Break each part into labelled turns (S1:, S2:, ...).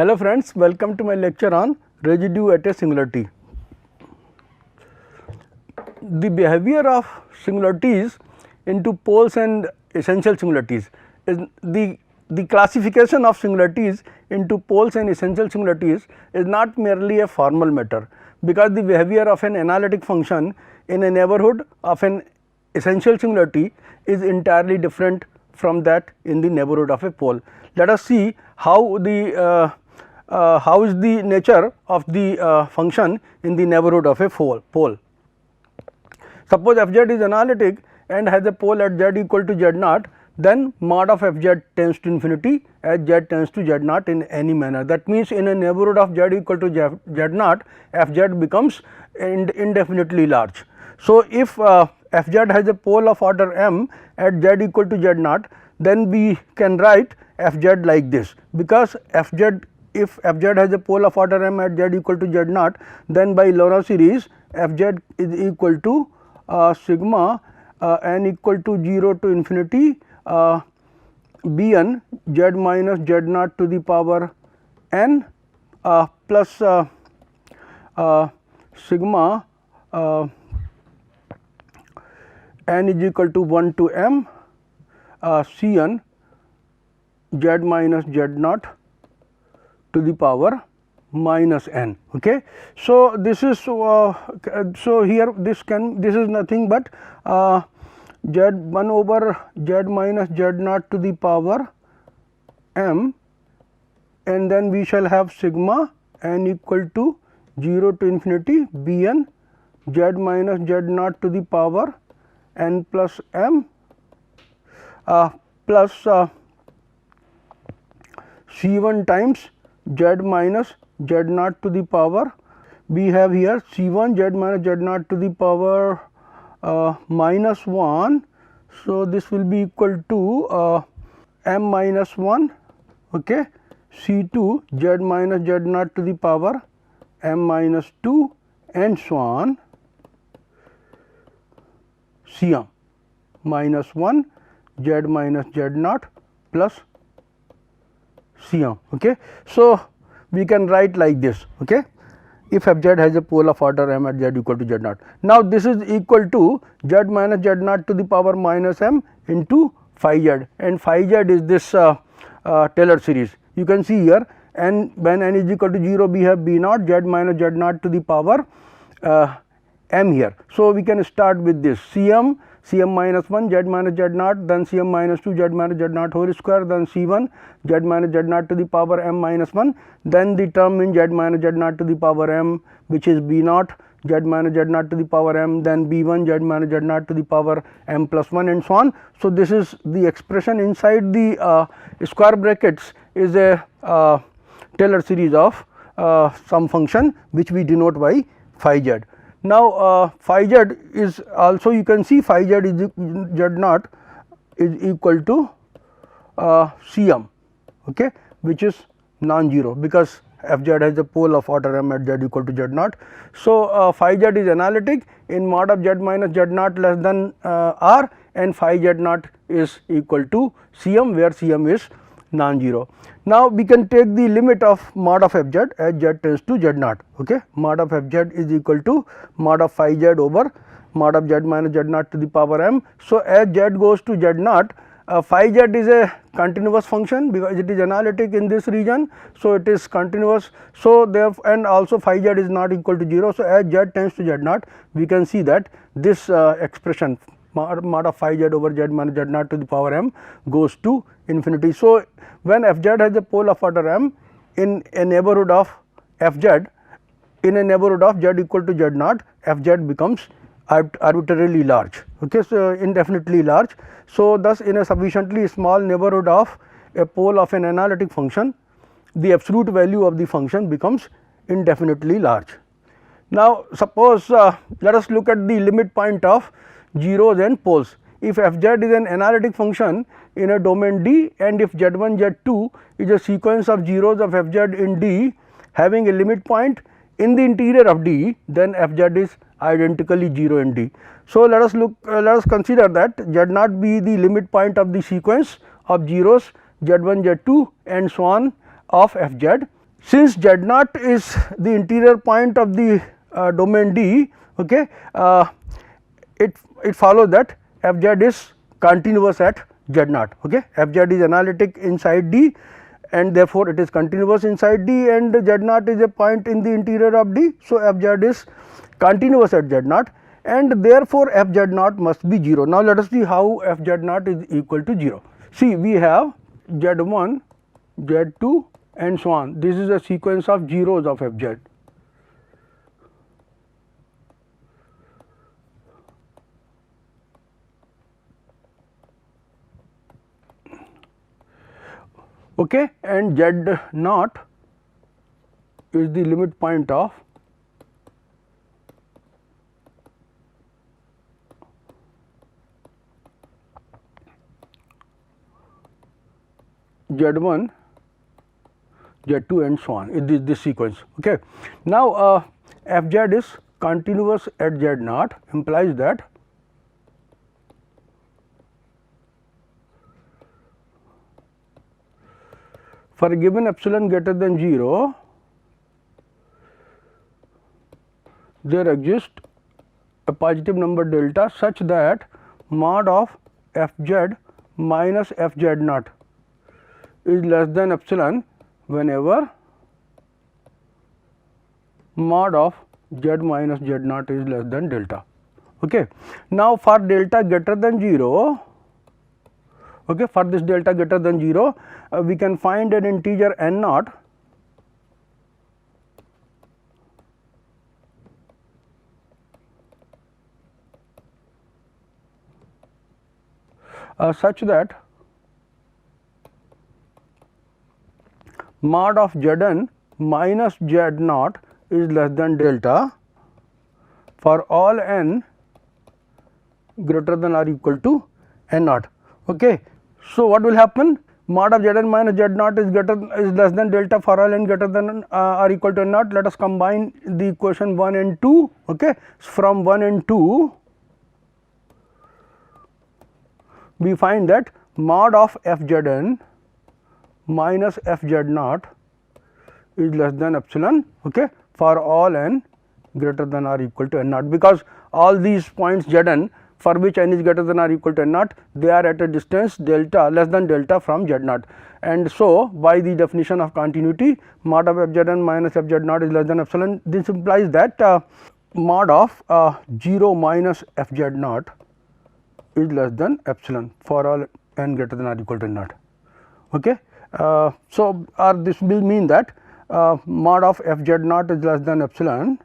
S1: Hello friends, welcome to my lecture on residue at a singularity. The behavior of singularities into poles and essential singularities is the classification of singularities into poles and essential singularities is not merely a formal matter, because the behavior of an analytic function in a neighborhood of an essential singularity is entirely different from that in the neighborhood of a pole. Let us see how is the nature of the function in the neighborhood of a pole. Suppose f z is analytic and has a pole at z equal to z naught, then mod of f z tends to infinity as z tends to z naught in any manner. That means, in a neighborhood of z equal to z naught, f z becomes indefinitely large. So, if f z has a pole of order m at z equal to z naught, then we can write f z like this, because if f z has a pole of order m at z equal to z naught, then by Laurent series f z is equal to sigma n equal to 0 to infinity b n z minus z naught to the power n plus sigma n is equal to 1 to m c n z minus z naught to the power minus n. Okay. So, this is so here this is nothing but z 1 over z minus z naught to the power m, and then we shall have sigma n equal to 0 to infinity b n z minus z naught to the power n plus m plus c 1 times z minus z naught to the power, we have here c 1 z minus z naught to the power minus 1. So, this will be equal to m minus 1, okay, c 2 z minus z naught to the power m minus 2 and so on, c m minus 1 z minus z naught plus c m. Okay. So, we can write like this, okay, if f z has a pole of order m at z equal to z naught. Now, this is equal to z minus z naught to the power minus m into phi z, and phi z is this Taylor series. You can see here, and when n is equal to 0, we have b naught z minus z naught to the power m here. So, we can start with this cm minus 1 z minus z naught, then cm minus 2 z minus z naught whole square, then c1 z minus z naught to the power m minus 1, then the term in z minus z naught to the power m, which is b naught z minus z naught to the power m, then b1 z minus z naught to the power m plus 1 and so on. So, this is the expression inside the square brackets is a Taylor series of some function which we denote by phi z. Now, phi z is also, you can see phi z is z naught is equal to cm, okay, which is non-zero, because f z has a pole of order m at z equal to z naught. So, phi z is analytic in mod of z minus z naught less than r, and phi z naught is equal to cm, where cm is non-zero. Now, we can take the limit of mod of f z as z tends to z naught, okay. Mod of f z is equal to mod of phi z over mod of z minus z naught to the power m. So, as z goes to z naught, phi z is a continuous function because it is analytic in this region. So, it is continuous. So, therefore, and also phi z is not equal to 0. So, as z tends to z naught, we can see that this expression mod of phi z over z minus z naught to the power m goes to infinity. So, when f z has a pole of order m in a neighborhood of f z, in a neighborhood of z equal to z naught, f z becomes arbitrarily large, okay, so indefinitely large. So, thus in a sufficiently small neighborhood of a pole of an analytic function, the absolute value of the function becomes indefinitely large. Now, suppose let us look at the limit point of zeros and poles. If f z is an analytic function in a domain D, and if z 1 z 2 is a sequence of zeros of f z in D having a limit point in the interior of D, then f z is identically 0 in D. So, let us consider that z naught be the limit point of the sequence of zeros z 1 z 2 and so on of f z since z naught is the interior point of the domain D, okay, it follows that f z is continuous at z naught, okay. F z is analytic inside D and therefore, it is continuous inside D and z naught is a point in the interior of D. So, f z is continuous at z naught and therefore, f z naught must be 0. Now, let us see how f z naught is equal to 0. See, we have z 1, z 2 and so on. This is a sequence of zeros of f z. Okay, and z naught is the limit point of z 1, z 2 and so on. It is this sequence. Okay. Now, f z is continuous at z naught implies that for a given epsilon greater than 0, there exists a positive number delta such that mod of f z minus f z naught is less than epsilon whenever mod of z minus z naught is less than delta. Okay. Now, for delta greater than 0, okay, for this delta greater than 0, we can find an integer n naught such that mod of zn minus z naught is less than delta for all n greater than or equal to n naught. Okay. So, what will happen? Mod of zn minus z naught is less than delta for all n greater than or equal to n naught. Let us combine the equation 1 and 2. Okay. From 1 and 2, we find that mod of f zn minus f z naught is less than epsilon, okay, for all n greater than or equal to n naught, because all these points zn for which n is greater than or equal to n naught, they are at a distance delta less than delta from z naught. And so, by the definition of continuity, mod of f zn minus f z naught is less than epsilon. This implies that mod of 0 minus f z naught is less than epsilon for all n greater than or equal to n naught. Okay. So, or this will mean that mod of f z naught is less than epsilon.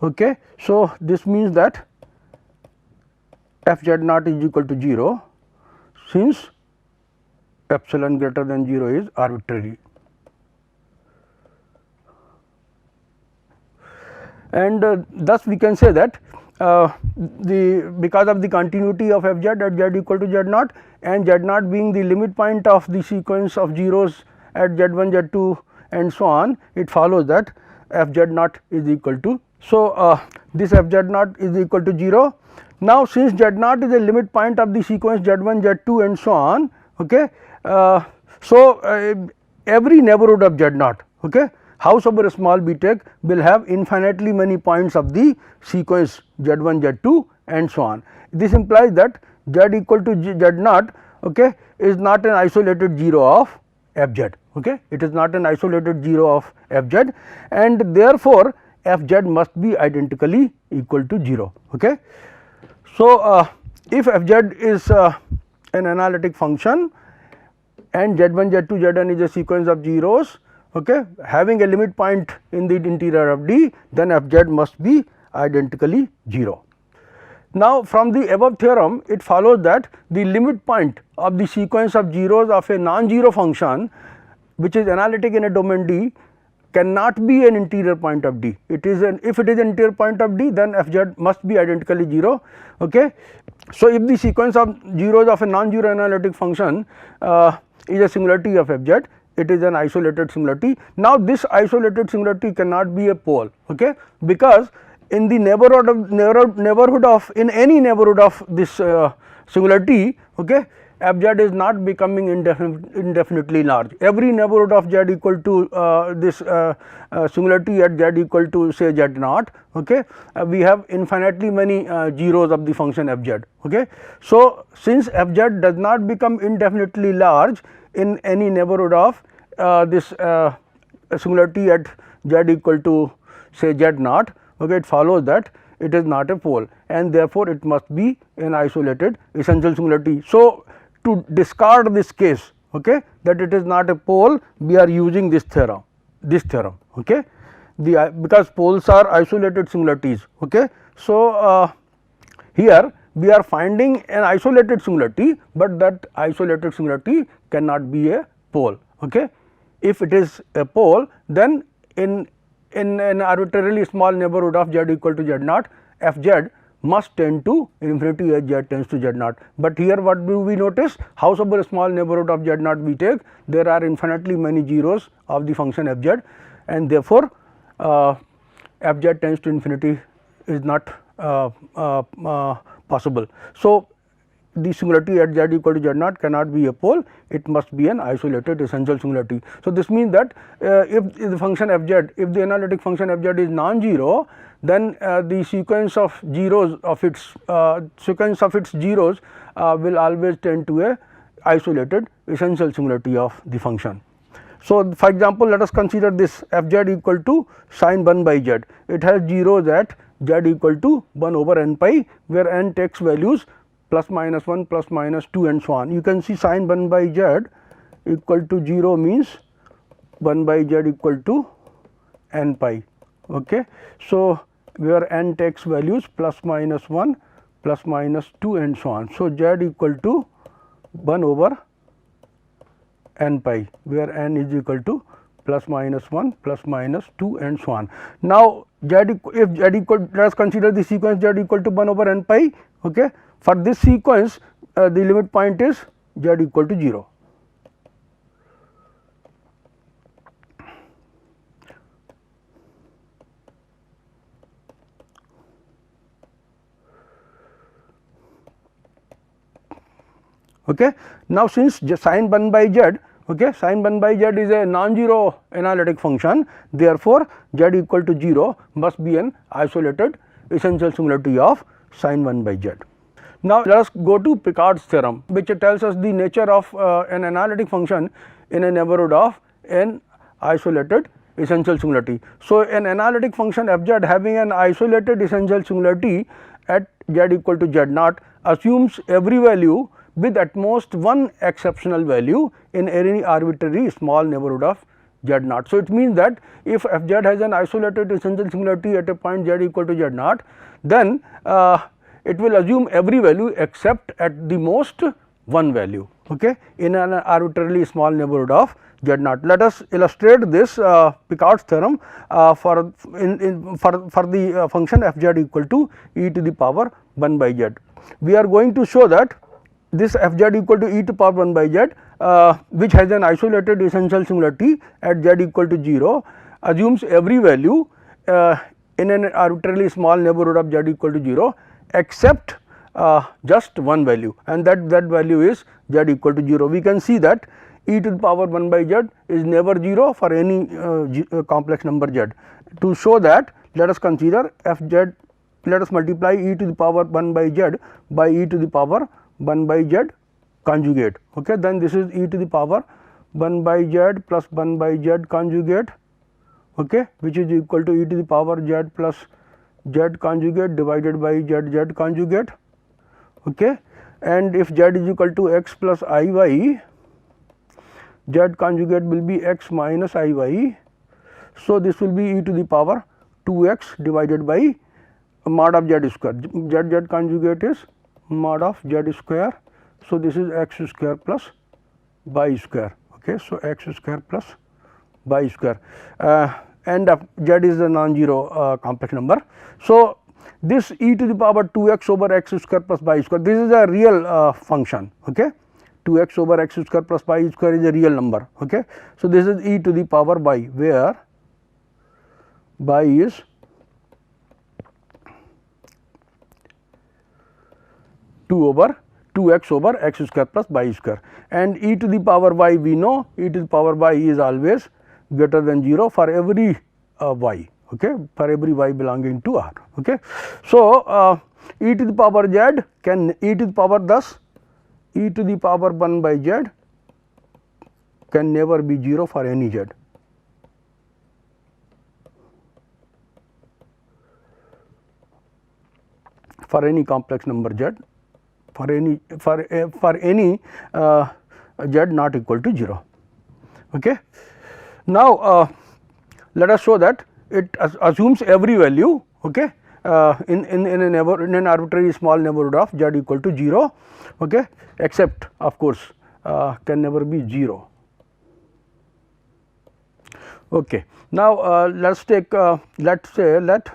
S1: Okay. So, this means that f z naught is equal to 0 since epsilon greater than 0 is arbitrary. And thus we can say that because of the continuity of f z at z equal to z naught and z naught being the limit point of the sequence of zeros at z 1, z 2 and so on, it follows that f z naught is equal to. So, this f z naught is equal to 0. Now, since z naught is a limit point of the sequence z 1, z 2 and so on, okay, every neighborhood of z naught, okay, howsoever small b take, will have infinitely many points of the sequence z 1, z 2 and so on. This implies that z equal to z naught, okay, is not an isolated 0 of f z, okay. It is not an isolated 0 of f z and therefore, f z must be identically equal to 0. Okay. So, if f z is an analytic function and z 1, z 2, z n is a sequence of zeros, okay, having a limit point in the interior of D, then f z must be identically 0. Now, from the above theorem, it follows that the limit point of the sequence of zeros of a non-zero function, which is analytic in a domain D, cannot be an interior point of D. It is an, if it is an interior point of D, then f z must be identically 0. Okay. So, if the sequence of zeros of a non-zero analytic function is a singularity of f z, it is an isolated singularity. Now, this isolated singularity cannot be a pole, okay, because in the neighborhood of in any neighborhood of this singularity, okay, fz is not becoming indefinitely large. Every neighborhood of z equal to this singularity at z equal to say z naught, okay, we have infinitely many zeros of the function fz. Okay. So, since fz does not become indefinitely large in any neighborhood of this singularity at z equal to say z naught, okay, it follows that it is not a pole, and therefore, it must be an isolated essential singularity. So, to discard this case, okay, that it is not a pole, we are using this theorem, okay, because poles are isolated singularities. Okay. So, here we are finding an isolated singularity, but that isolated singularity cannot be a pole. Okay. If it is a pole, then in an arbitrarily small neighborhood of z equal to z naught, f z must tend to infinity as z tends to z naught. But here what do we notice? Howsoever small neighborhood of z naught we take, there are infinitely many zeros of the function f z, and therefore, f z tends to infinity is not possible. So, the singularity at z equal to z naught cannot be a pole, it must be an isolated essential singularity. So, this means that if the function f z, if the analytic function f z is non-zero, then the sequence of zeros of its zeros will always tend to a isolated essential singularity of the function. So, for example, let us consider this f z equal to sin 1 by z. It has zeros at z equal to 1 over n pi, where n takes values plus minus 1 plus minus 2 and so on. You can see sin 1 by z equal to 0 means 1 by z equal to n pi. Okay. So, where n takes values plus minus 1 plus minus 2 and so on. So, z equal to 1 over n pi, where n is equal to plus minus 1 plus minus 2 and so on. Now, if z equal, let us consider the sequence z equal to 1 over n pi. Okay. For this sequence, the limit point is z equal to 0. Okay. Now, since sin 1 by z, okay, sin 1 by z is a non-zero analytic function, therefore, z equal to 0 must be an isolated essential singularity of sin 1 by z. Now, let us go to Picard's theorem, which tells us the nature of an analytic function in a neighborhood of an isolated essential singularity. So, an analytic function f z having an isolated essential singularity at z equal to z naught assumes every value with at most one exceptional value in any arbitrary small neighborhood of z naught. So, it means that if f z has an isolated essential singularity at a point z equal to z naught, then it will assume every value except at the most one value, okay, in an arbitrarily small neighborhood of z naught. Let us illustrate this Picard's theorem for the function f z equal to e to the power 1 by z. We are going to show that this f z equal to e to power 1 by z, which has an isolated essential singularity at z equal to 0, assumes every value in an arbitrarily small neighborhood of z equal to 0 except just one value, and that value is z equal to 0. We can see that e to the power 1 by z is never 0 for any complex number z. To show that, let us consider f z, let us multiply e to the power 1 by z by e to the power 1 by z conjugate. Okay. Then this is e to the power 1 by z plus 1 by z conjugate, okay, which is equal to e to the power z plus z conjugate divided by z conjugate, okay. And if z is equal to x plus I y, z conjugate will be x minus I y. So, this will be e to the power 2x divided by mod of z square. Z conjugate is mod of z square. So, this is x square plus y square. Okay. So, x square plus y square, and z is a non-zero complex number. So, this e to the power 2x over x square plus y square, this is a real function. Okay. 2x over x square plus y square is a real number. Okay. So, this is e to the power y, where y is two over 2x over x square plus y square, and e to the power y we know e to the power y is always greater than 0 for every y, okay, for every y belonging to R. Okay. So, e to the power z can e to the power, thus e to the power 1 by z can never be 0 for any z. For any complex number z, for any z not equal to 0. Okay. Now, let us show that it assumes every value, okay, in an arbitrary small neighborhood of z equal to 0, okay, except of course, can never be 0. Okay. Now, let us take let us say let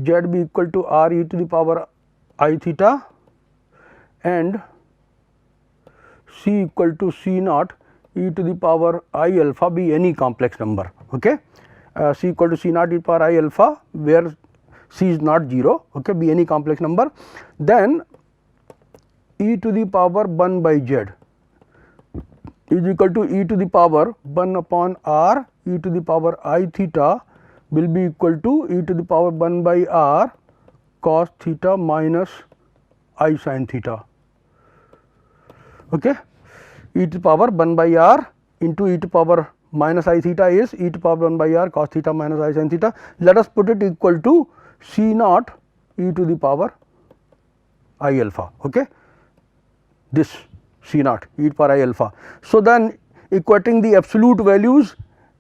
S1: z be equal to r e to the power I theta and c equal to c naught e to the power I alpha be any complex number. Okay. C equal to c naught e to the power I alpha where c is not 0, okay, be any complex number, then e to the power 1 by z is equal to e to the power 1 upon r e to the power I theta will be equal to e to the power 1 by r cos theta minus I sin theta. Okay. E to the power 1 by r into e to the power minus I theta is e to the power 1 by r cos theta minus I sin theta. Let us put it equal to c naught e to the power I alpha. Okay. This c naught e to the power I alpha. So, then equating the absolute values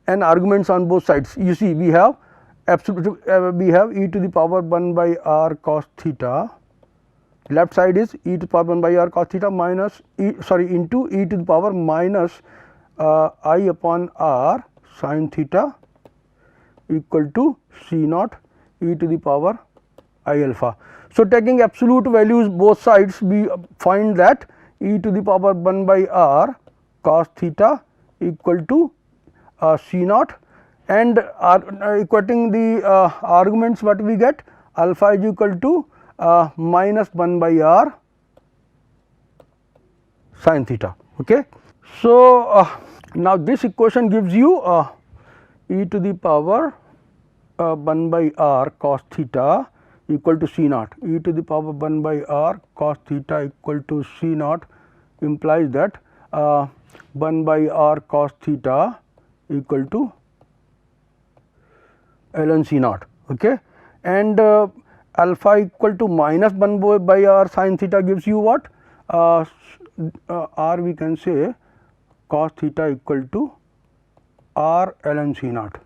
S1: and arguments on both sides, you see we have absolute we have e to the power 1 by r cos theta, left side is e to the power 1 by r cos theta minus into e to the power minus I upon r sin theta equal to c naught e to the power I alpha. So, taking absolute values both sides, we find that e to the power 1 by r cos theta equal to c naught, and equating the arguments what we get, alpha is equal to minus 1 by r sin theta. Okay. So, now this equation gives you e to the power 1 by r cos theta equal to c naught, e to the power 1 by r cos theta equal to c naught implies that 1 by r cos theta equal to ln c naught. Okay. And alpha equal to minus 1 by r sin theta gives you what, r we can say cos theta equal to r ln c naught,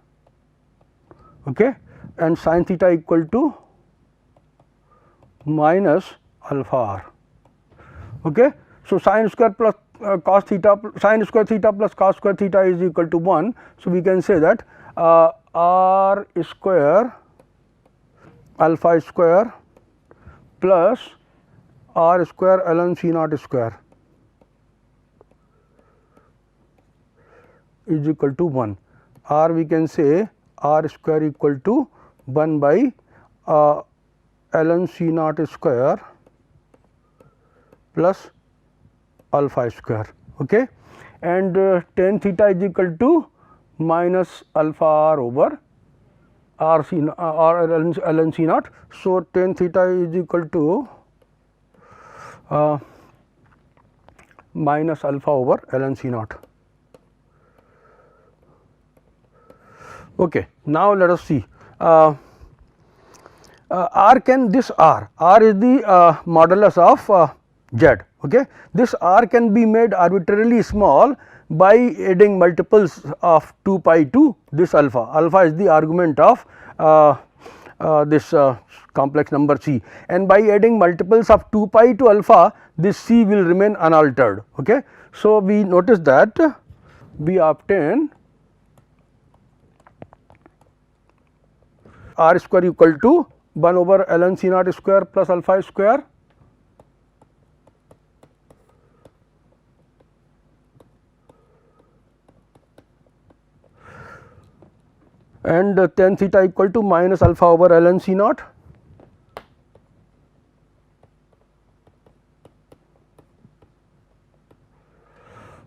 S1: okay, and sin theta equal to minus alpha r. Okay. So, sin square plus cos theta, sin square theta plus cos square theta is equal to 1. So, we can say that r square alpha square plus r square ln c naught square is equal to 1. R we can say r square equal to 1 by ln c naught square plus alpha square. Okay. And tan theta is equal to minus alpha r over r c r ln c naught. So, tan theta is equal to minus alpha over ln c naught. Okay. Now, let us see r can this r is the modulus of z. Okay. This r can be made arbitrarily small by adding multiples of 2 pi to this alpha. Alpha is the argument of this complex number c, and by adding multiples of 2 pi to alpha, this c will remain unaltered. Okay. So, we notice that we obtain r square equal to 1 over ln c naught square plus alpha square and tan theta equal to minus alpha over ln c naught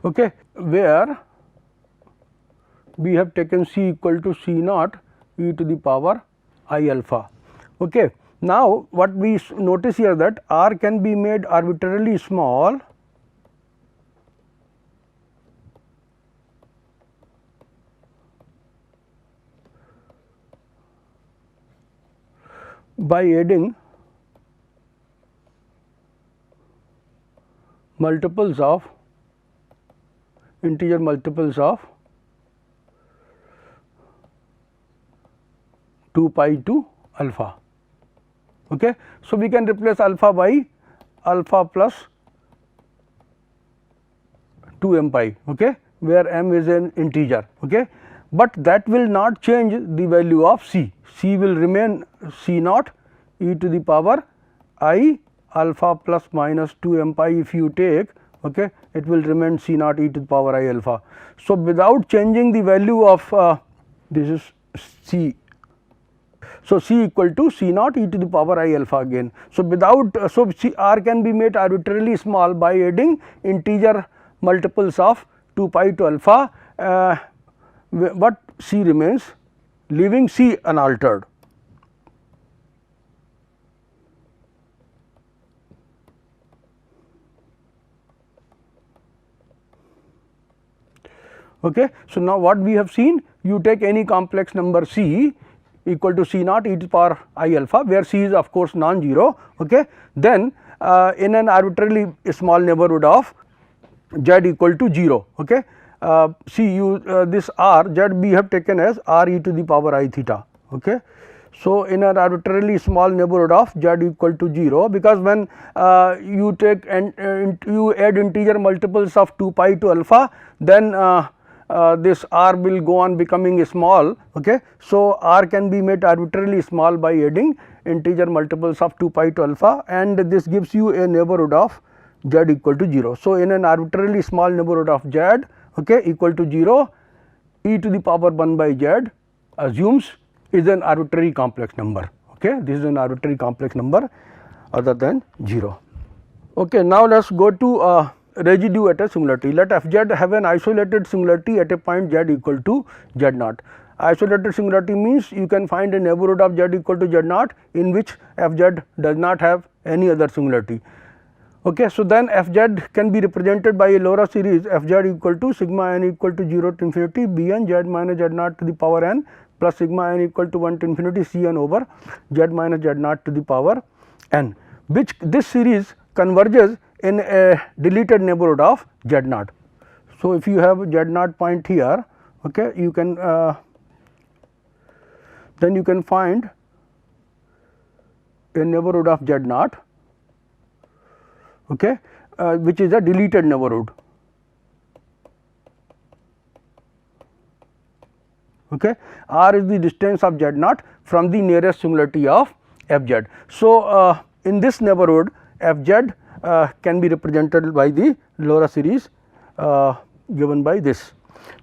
S1: okay, where we have taken C equal to C naught e to the power I alpha. Okay. Now, what we notice here that r can be made arbitrarily small by adding multiples of integer multiples of 2 pi to alpha. Okay. So, we can replace alpha by alpha plus 2 m pi, okay, where m is an integer, okay, but that will not change the value of C. C will remain C naught e to the power I alpha plus minus 2 m pi if you take, okay, it will remain C naught e to the power I alpha. So, without changing the value of this is C. So, C equal to C naught e to the power I alpha again. So, without so C r can be made arbitrarily small by adding integer multiples of 2 pi to alpha, but C remains, leaving C unaltered. Okay. So, now what we have seen, you take any complex number C equal to C naught e to the power I alpha, where C is of course non-zero, okay. Then in an arbitrarily small neighborhood of z equal to 0, okay. See you this r z we have taken as r e to the power I theta, okay. So, in an arbitrarily small neighborhood of z equal to 0, because when you take and you add integer multiples of 2 pi to alpha, then this r will go on becoming small, okay. So, r can be made arbitrarily small by adding integer multiples of 2 pi to alpha, and this gives you a neighborhood of z equal to 0. So, in an arbitrarily small neighborhood of z, okay, equal to 0, e to the power 1 by z assumes is an arbitrary complex number, okay. This is an arbitrary complex number other than 0. Okay, now let us go to residue at a singularity. Let f z have an isolated singularity at a point z equal to z naught. Isolated singularity means you can find a neighborhood of z equal to z naught in which f z does not have any other singularity. Okay, so then f z can be represented by a Laurent series f z equal to sigma n equal to 0 to infinity b n z minus z naught to the power n plus sigma n equal to 1 to infinity c n over z minus z naught to the power n, which this series converges in a deleted neighborhood of z naught. So, if you have z naught point here, okay, you can then you can find a neighborhood of z naught, okay, which is a deleted neighborhood. Okay. R is the distance of z naught from the nearest singularity of f z. So, in this neighborhood f z can be represented by the Laurent series given by this.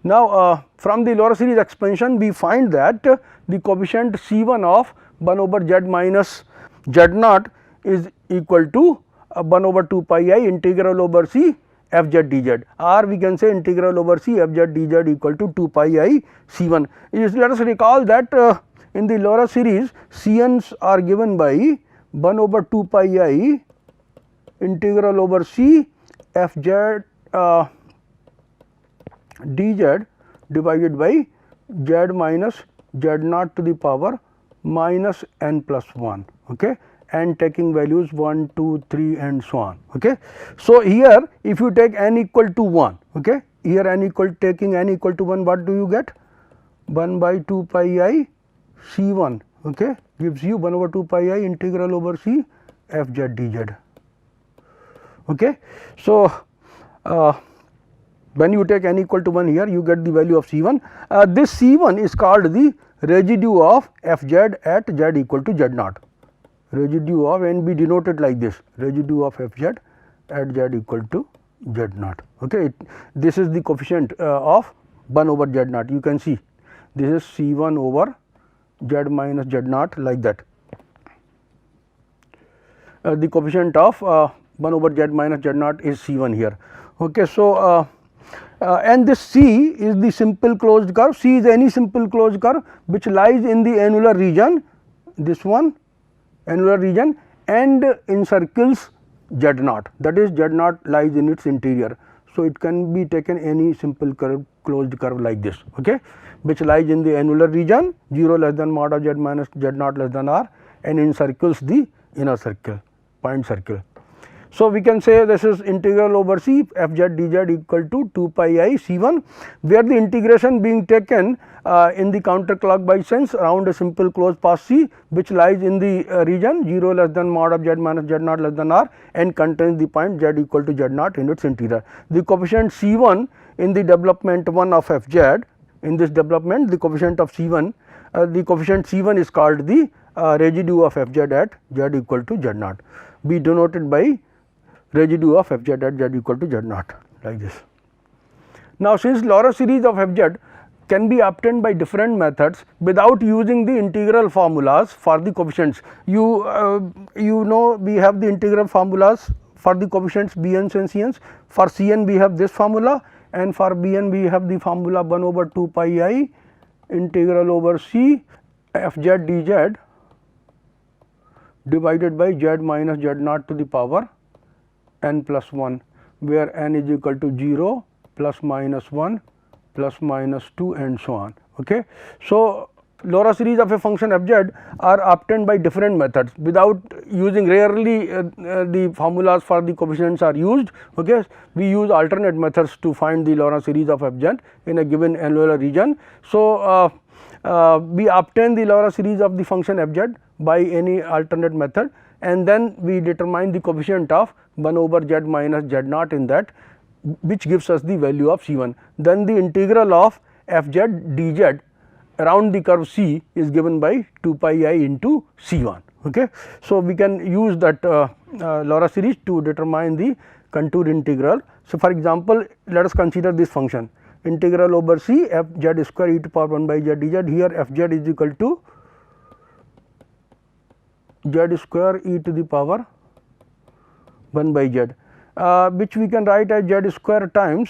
S1: Now, from the Laurent series expansion we find that the coefficient C 1 of 1 over z minus z naught is equal to 1 over 2 pi I integral over C f z dz, or we can say integral over C f z dz equal to 2 pi I C 1. Let us recall that in the Laurent series C n's are given by 1 over 2 pi I integral over C f z dz divided by z minus z naught to the power minus n plus 1, okay, and taking values 1, 2, 3 and so on. Okay. So, here if you take n equal to 1, okay, here n equal taking n equal to 1, what do you get? 1 by 2 pi I C 1, okay, gives you 1 over 2 pi I integral over C f z dz. Okay. So, when you take n equal to 1 here, you get the value of C 1. This C 1 is called the residue of f z at z equal to z naught. Residue of, and be denoted like this, residue of f z at z equal to z naught. Okay. This is the coefficient of 1 over z naught. You can see this is C 1 over z minus z naught, like that. The coefficient of 1 over z minus z naught is C 1 here. Okay. So, and this C is the simple closed curve. C is any simple closed curve which lies in the annular region, this one annular region, and encircles Z naught, that is Z naught lies in its interior. So, it can be taken any simple curve, closed curve like this, okay, which lies in the annular region 0 less than mod of Z minus Z naught less than R and encircles the inner circle, point circle. So, we can say this is integral over C f z dz equal to 2 pi I C1, where the integration being taken in the counterclockwise sense around a simple closed path C, which lies in the region 0 less than mod of Z minus Z naught less than R and contains the point Z equal to Z naught in its interior. The coefficient C1 in the development 1 of f z, in this development the coefficient of C1, the coefficient C1 is called the residue of f z at Z equal to Z naught, be denoted by residue of f z at Z equal to Z naught like this. Now, since Laurent series of f z can be obtained by different methods without using the integral formulas for the coefficients, you know we have the integral formulas for the coefficients Bn's and Cn's. For Cn we have this formula, and for Bn we have the formula 1 over 2 pi I integral over C f z dz divided by Z minus Z naught to the power n plus 1, where n is equal to 0 plus minus 1 plus minus 2 and so on. Okay. So, Laurent series of a function f z are obtained by different methods without using, rarely the formulas for the coefficients are used. Okay. We use alternate methods to find the Laurent series of f z in a given annular region. So, we obtain the Laurent series of the function f z by any alternate method, and then we determine the coefficient of 1 over Z minus Z naught in that, which gives us the value of C1. Then the integral of f z dz around the curve C is given by 2 pi I into C1. Okay. So, we can use that Laurent series to determine the contour integral. So, for example, let us consider this function integral over C f z square e to power 1 by Z dz. Here f z is equal to Z square e to the power 1 by Z, which we can write as Z square times,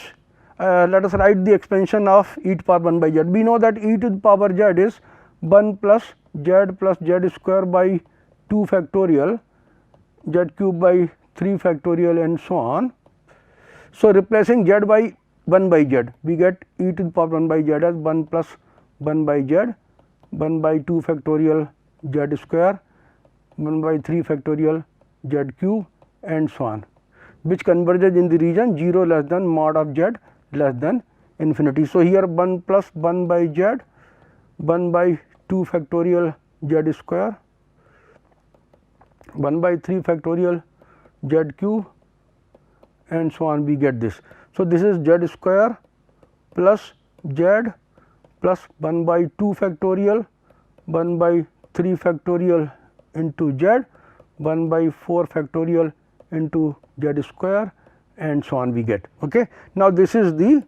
S1: let us write the expansion of e to power 1 by Z. We know that e to the power Z is 1 plus Z square by 2 factorial, Z cube by 3 factorial and so on. So, replacing Z by 1 by Z, we get e to the power 1 by Z as 1 plus 1 by Z, 1 by 2 factorial Z square, 1 by 3 factorial Z cube and so on, which converges in the region 0 less than mod of Z less than infinity. So, here 1 plus 1 by Z, 1 by 2 factorial Z square, 1 by 3 factorial Z cube and so on, we get this. So, this is Z square plus Z plus 1 by 2 factorial, 1 by 3 factorial into Z, 1 by 4 factorial into Z square and so on we get. Okay. Now, this is the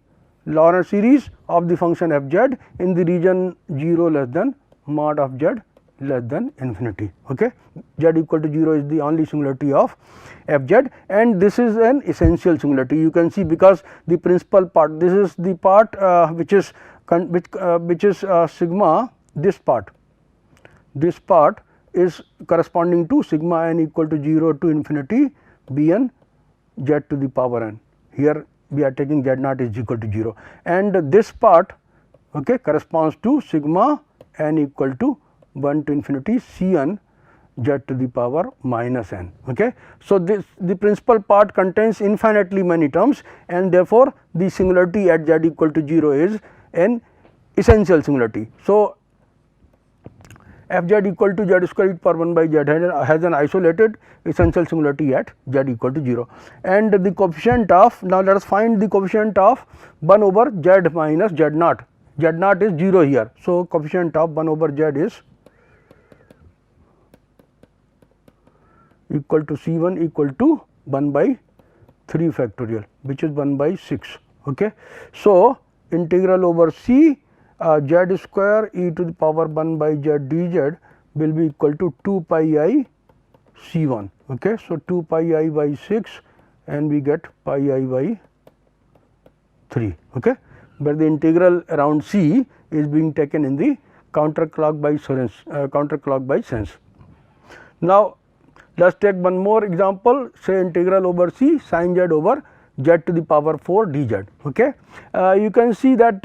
S1: Laurent series of the function f z in the region 0 less than mod of Z less than infinity. Okay. Z equal to 0 is the only singularity of f z, and this is an essential singularity. You can see, because the principal part, this is the part which is sigma, this part is corresponding to sigma n equal to 0 to infinity b n z to the power n. Here we are taking z naught is equal to 0, and this part, okay, corresponds to sigma n equal to 1 to infinity c n z to the power minus n. Okay. So, the principal part contains infinitely many terms, and therefore, the singularity at z equal to 0 is an essential singularity. So, f z equal to z square e to power 1 by z has an isolated essential singularity at z equal to 0, and the coefficient of, now let us find the coefficient of 1 over z minus z naught. Z naught is 0 here. So, coefficient of 1 over z is equal to C1 equal to 1 by 3 factorial, which is 1 by 6. Okay. So, integral over C z square e to the power 1 by z dz will be equal to 2 pi I C1. Okay. So, 2 pi I by 6 and we get pi I by 3, okay, where the integral around C is being taken in the counterclockwise sense. Now, let us take one more example, say integral over C sin z over z to the power 4 dz. Okay. You can see that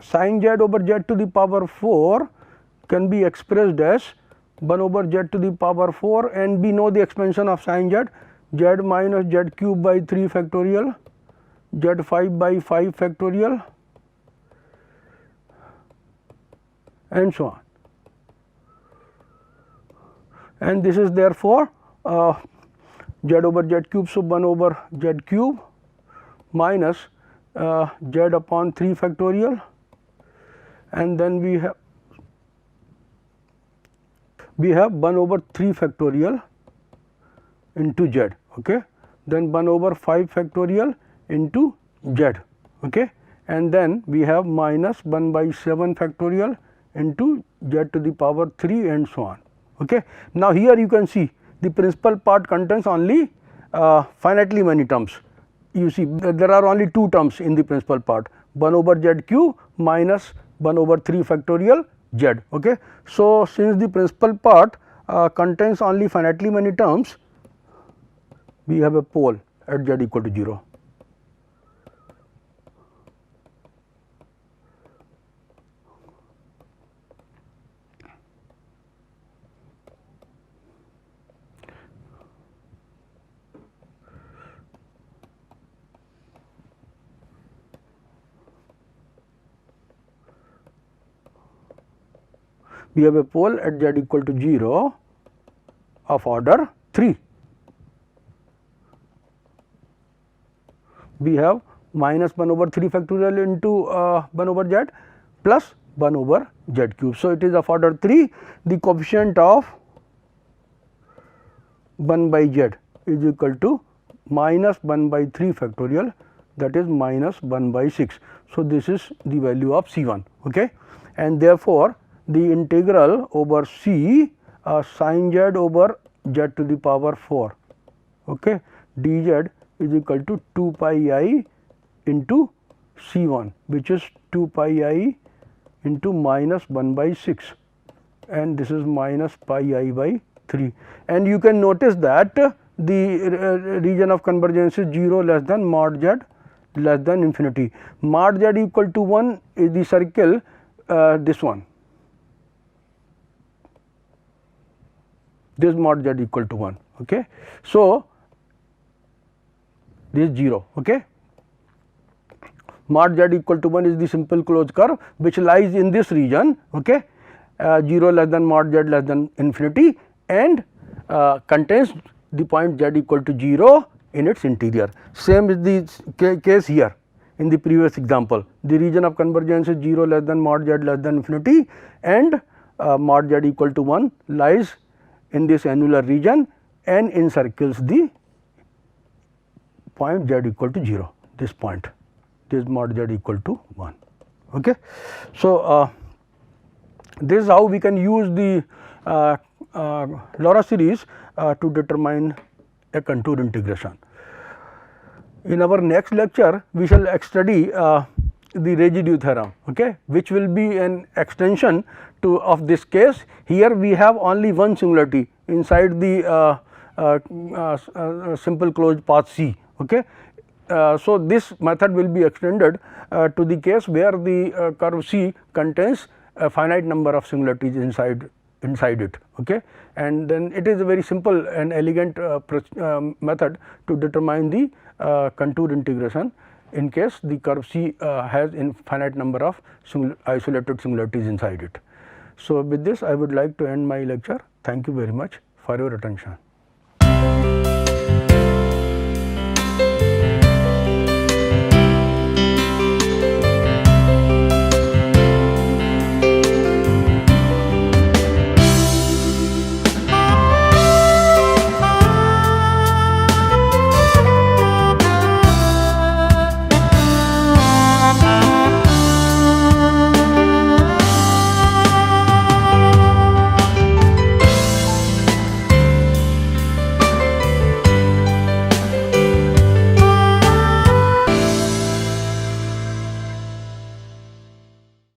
S1: sin z over z to the power 4 can be expressed as 1 over z to the power 4, and we know the expansion of sin z, z minus z cube by 3 factorial, z 5 by 5 factorial, and so on. And this is therefore z over z cube, so 1 over z cube minus z upon 3 factorial, and then we have 1 over 3 factorial into z, okay, then 1 over 5 factorial into z, okay, and then we have minus 1 by 7 factorial into z to the power 3 and so on. Okay. Now, here you can see the principal part contains only finitely many terms. You see there are only 2 terms in the principal part, 1 over z cube minus 1 over 3 factorial z. Okay. So, since the principal part contains only finitely many terms, we have a pole at z equal to 0. We have a pole at z equal to 0 of order 3. We have minus 1 over 3 factorial into 1 over z plus 1 over z cube. So, it is of order 3. The coefficient of 1 by z is equal to minus 1 by 3 factorial, that is minus 1 by 6. So, this is the value of C1, okay, and therefore, the integral over C sin z over z to the power 4, okay, dz is equal to 2 pi I into C1, which is 2 pi I into minus 1 by 6, and this is minus pi I by 3. And you can notice that the region of convergence is 0 less than mod z less than infinity. Mod z equal to 1 is the circle, this one. This mod z equal to 1, okay. So, this is 0, okay. Mod z equal to 1 is the simple closed curve which lies in this region, okay, 0 less than mod z less than infinity, and contains the point z equal to 0 in its interior. Same is the case here in the previous example. The region of convergence is 0 less than mod z less than infinity, and mod z equal to 1 lies in this annular region and encircles the point z equal to 0, this point, this mod z equal to 1. Okay. So, this is how we can use the Laurent series to determine a contour integration. In our next lecture, we shall study the residue theorem, okay, which will be an extension of this case. Here we have only one singularity inside the simple closed path C, okay. So, this method will be extended to the case where the curve C contains a finite number of singularities inside it, okay, and then it is a very simple and elegant method to determine the contour integration in case the curve C has infinite number of isolated singularities inside it. So, with this I would like to end my lecture. Thank you very much for your attention.